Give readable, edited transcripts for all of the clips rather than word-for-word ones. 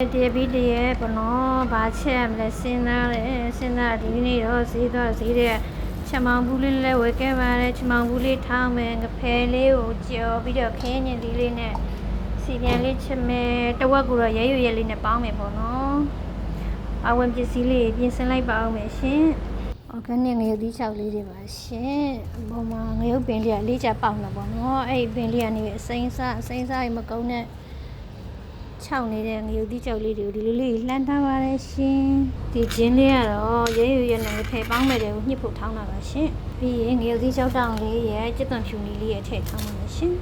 ဒီဗီဒီယိုဘနော်ဘာချက်မလဲစဉ်းစားဒီနေ့တော့ဈေးတဲ့ချမောင်ဘူးလေးလဲဝယ်ခဲ့ပါတယ်ချမောင်ဘူးလေးထောင်းမယ်ငဖဲလေးကိုကြော်ပြီးတော့ခင်းညင်ဒီလေးနဲ့စီပြန်လေးချက်မယ်တဝက်ကိုတော့ရဲလေးနဲ့ပေါင်းမယ်ပေါ့နော်အဝင်ပစ္စည်းလေးပြင်ဆင်လိုက်ပါအောင်မယ်ရှင်organic ငရုတ်သီးချောက်လေးတွေပါရှင်အပေါ်မှာငရုတ်ပင်လေးကလေးချပေါက်နေပေါ့နော်အဲ့ဒီပင်လေးကနေအစိမ်းစားမကုန်းနဲ့ချောက်နေတဲ့ငရုတ်သီးချောက်လေးတွေကိုဒီလိုလေးလှမ်းထားပါရရှင်ဒီဂျင်းလေးကတော့ရဲနဲ့ဖယ်ပေါင်းမဲ့တယ်ကိုညှစ်ဖို့ထောင်းတာပါရှင်ပြီးရင်ငရုတ်သီးချောက်တောင်လေးရဲ့ကြက်သွန်ဖြူနီလေးရဲ့ထည့်ထောင်းပါမယ်ရှင်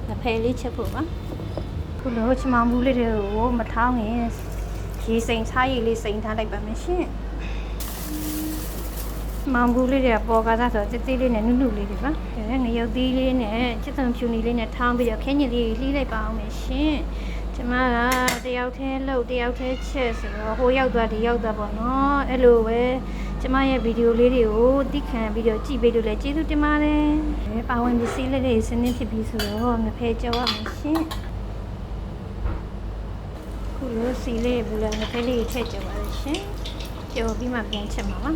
ငဖယ်လေးချက်ဖို့ပါခုလိုချမောင်ဘူးလေးတွေကိုမထောင်းရင်ရေစိမ်စားရည်လေးစိမ်ထားလိုက်ပါမယ်ရှင်မောင်ဘူးလေးတွေပေါ်ကားသားဆိုတိတိလေးနဲ့နုလေးတွေပါငရုတ်သီးလေးနဲ့ကြက်သွန်ဖြူနီလေးနဲ့ထောင်းပြီးတော့ခင်းညစ်လေးလှီးလိုက်ပါအောင်မယ်ရှင်ကျမကတယောက်တည်းလှုပ်တယောက်တည်းချက်ဆိုတော့ဟိုရောက်သွားဒီရောက်သွားပေါ့နော်အဲ့လိုပဲကျမရဲ့ဗီဒီယိုလေးတွေကိုသိခံပြီးတော့ကြည့်ပေးလို့လည်းကျေးဇူးတင်ပါတယ်ပါဝင်ပစ္စည်းလေးတွေစနစ်ဖြစ်ပြီးဆိုတော့ငဖဲကြောက်ရမယ်ရှင်ခုလိုစီလေးဘူးလည်းငဖဲလေးထည့်ကြပါရရှင်ကြော်ပြီးမှပြန်ချက်မှာပါ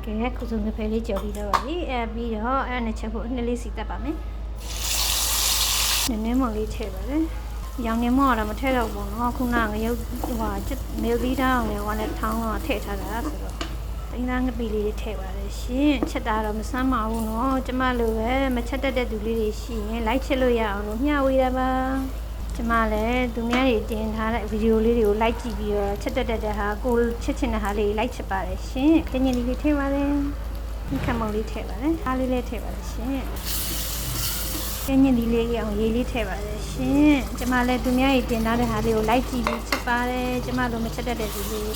ကဲခုစုံငဖဲလေးကြော်ပြီးတော့ပါပြီပြီးတော့အဲ့နဲ့ချက်ဖို့နှစ်လေးစီတက်ပါမယ်နည်းနည်းမော်လေးထည့်ပါတယ်ရောင်နေမော်တော့မထည့်တော့ဘူးနော်ခုနငရုတ်ငရုတ်သီးတောင်းနဲ့ဟိုနဲ့ထောင်းတော့ထည့်ထားတာဆိုတော့တင်းသားငပီလေးထည့်ပါတယ်ရှင်ချက်တာတော့မဆမ်းပါဘူးနော်ကျမလိုပဲမချက်တတ်တဲ့သူလေးတွေရှိရင်လိုက်ချက်လို့ရအောင်လို့မျှဝေရပါကျမလည်းသူများတွေတင်ထားတဲ့ဗီဒီယိုလေးတွေကိုလိုက်ကြည့်ပြီးတော့ချက်တတ်တဲ့ဟာကိုချက်ချင်တဲ့ဟာလေးလိုက်ချက်ပါတယ်ရှင်ခင်းညင်လေးထည့်ပါတယ်ခမုံလေးထည့်ပါတယ်အားလေးလည်းထည့်ပါတယ်ရှင်ခင်းညင်လေးအောင်ရေးလေးထည့်ပါတယ်ရှင်ကျမလည်းသူများတွေတင်ထားတဲ့ဟာလေးကိုလိုက်ကြည့်ပြီးချက်ပါတယ်ကျမတို့မချက်တတ်တဲ့သူလေး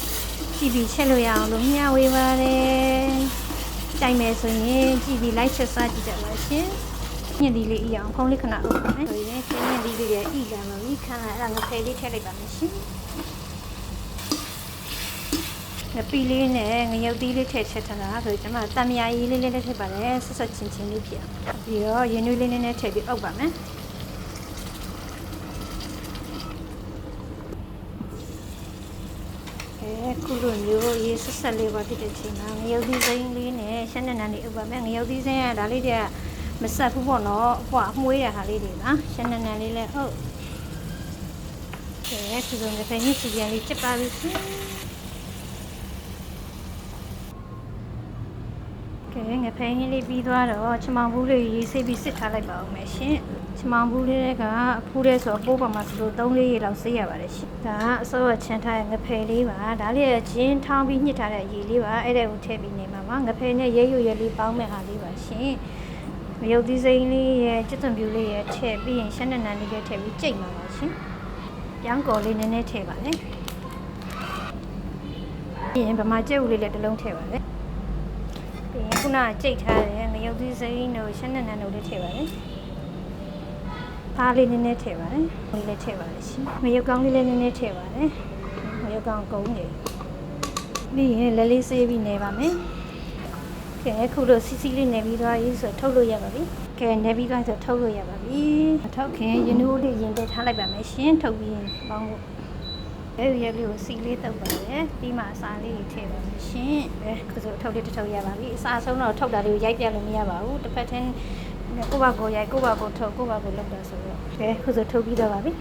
ကြည့်ပြီးချက်လို့ရအောင်လို့မျှဝေပါတယ်တိုင်မယ်ဆိုရင်ကြည့်ပြီးလိုက်ချက်စားကြည့်ကြပါရှင်ညင်ဒီလေးအအောင်ဖုံးလေးခဏအုပ်ပါမယ်ဆိုရင်ညင်ဒီလေးရဲ့ဣလံမှာပြီးခါအဲ့ဒါငဖဲလေးထည့်လိုက်ပါမယ်ရှင်ငပီလေးနဲ့ငရုတ်သီးလေးထည့်ချက်ထားတာဆိုကျမတံမြာကြီးလေးထည့်ပါတယ်ဆက်ချင်းလေးဖြစ်အောင်ပြီးတော့ရင်းနှီးလေးနဲ့ထည့်ပြီးအုပ်ပါမယ်ခုလိုမျိုးရေးဆက်လေးပါဖြစ်တဲ့ချိန်မှာငရုတ်သီးစိမ်းလေးနဲ့ရှမ်းနန်းလေးအုပ်ပါမယ်ငရုတ်သီးစိမ်းကဒါလေးတွေကမဆက်ဘူးပေါ့နော်အဖွာအမွှေးတဲ့ဟာလေးတွေပါရှမ်းနန်းလေးလည်းဟုတ်ခုလိုတစ်ဖက်ညစ်စီပြန်လေးချက်ပါပြီရှင်ငဖဲင်းလေးပြီးသွားတော့ချမောင်ဘူးလေးရေးဆေးပြီးစစ်ထားလိုက်ပါဦးမယ်ရှင်ချမောင်ဘူးလေးကအဖူးလေးဆိုပိုးပါမှာဆိုလို့3-4ရေလောက်ဆေးရပါတယ်ရှင်ဒါအစိုးရချန်ထားတဲ့ငဖဲလေးပါဒါလေးကဂျင်းထောင်းပြီးညှစ်ထားတဲ့ရေလေးပါအဲ့ဒါကိုထည့်ပြီးနေမှာပါငဖဲနဲ့ရဲလေးပေါင်းမဲ့ဟာလေးပါရှင်ငရုတ်သီးစိမ်းလေးရဲ့ကြက်သွန်ပြူလေးရဲ့ထည့်ပြီးရင်ရှမ်းနန်းလေးလည်းထည့်ပြီးကြိတ်မှာပါရှင်ပြောင်းကော်လေးနည်းနည်းထည့်ပါလေပြီးရင်ဗမာကြက်ဦးလေးလည်းတစ်လုံးထည့်ပါလေခုနကြိတ်ထားတယ်ငရုတ်သီးစိမ်းတို့ရှမ်းနန်းတို့လေးထည့်ပါတယ်။အားလေးနည်းနည်းထည့်ပါတယ်။ဒီလေးထည့်ပါတယ်ရှင်။ငရုတ်ကောင်းလေးလည်းနည်းနည်းထည့်ပါတယ်။ငရုတ်ကောင်းကုန်းနေ။ပြီးရင်လက်လေးဆေးပြီးနေပါမယ်။ကဲခုလိုစီလေးနေပြီးသွားပြီဆိုထုတ်လို့ရပါပြီ။ကဲနေပြီးသွားဆိုထုတ်လို့ရပါပြီ။ထုတ်ခင်ရင်းနှီးလေးရင်တက်ထားလိုက်ပါမယ်ရှင်။ထုတ်ပြီးပေါင်းဖို့အဲ့ဒီရက်လေးကိုစီလေးတုပ်ပါတယ်ပြီးမှအစာလေးထည့်ပါမယ်ရှင်ခုဆိုထုတ်လေးထုတ်ရပါပြီအစာဆုံးတော့ထုတ်တာလေးကိုရိုက်ပြလို့မရပါဘူးတစ်ဖက်ချင်းကိုပါကိုရိုက်ကိုပါကိုထုတ်ကိုပါကိုလုပ်တာဆိုတော့ခုဆိုထုတ်ပြီးတော့ပါပြီ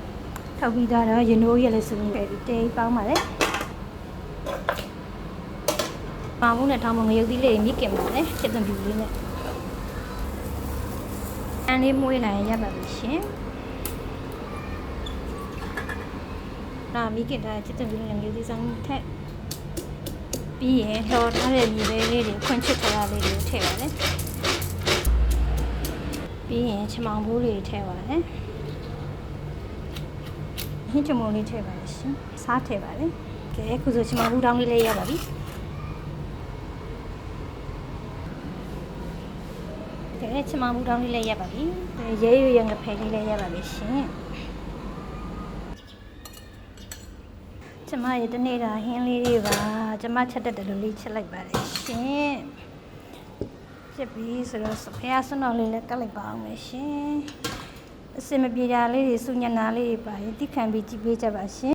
ထုတ်ပြီးတော့ရင်နိုးရက်လေးစင်းပဲတေးပေါင်းပါလေပါဘူးနဲ့ထောင်းမငရုတ်သီးလေးမြစ်ကင်ပါလေချက်သွန်ပြူလေးနဲ့အန်လေးမွေးလိုက်ရပါပြီရှင်နာမိခင်တာချစ်တဲ့လူငယ်လေးစမ်းထက်ပြီးရင်လှော်ထားတဲ့မြေလေးတွေခွန့်ချစ်ထားတာလေးတွေထည့်ပါလေပြီးရင်ချမောင်ဘူးလေးထည့်ပါလေဟင်းချမောင်လေးထည့်ပါရှင်စားထည့်ပါလေကဲခုဆိုချမောင်ဘူးတောင်းလေးလေးရပါပြီကဲချမောင်ဘူးတောင်းလေးလေးရပါပြီရဲငဖဲလေးလေးရပါပြီရှင်ကျမရဲ့တနေ့တာဟင်းလေးတွေပါကျမချက်တတ်တယ်လို့လေးချက်လိုက်ပါတယ်ရှင်ချက်ပြီးဆိုတော့ဖះဆွတော်လေးလည်းကတ်လိုက်ပါအောင်မယ်ရှင်အစင်မပြေတာလေးတွေစုညနာလေးတွေပါရင်တိခံပြီးကြည့်ပေးကြပါရှင်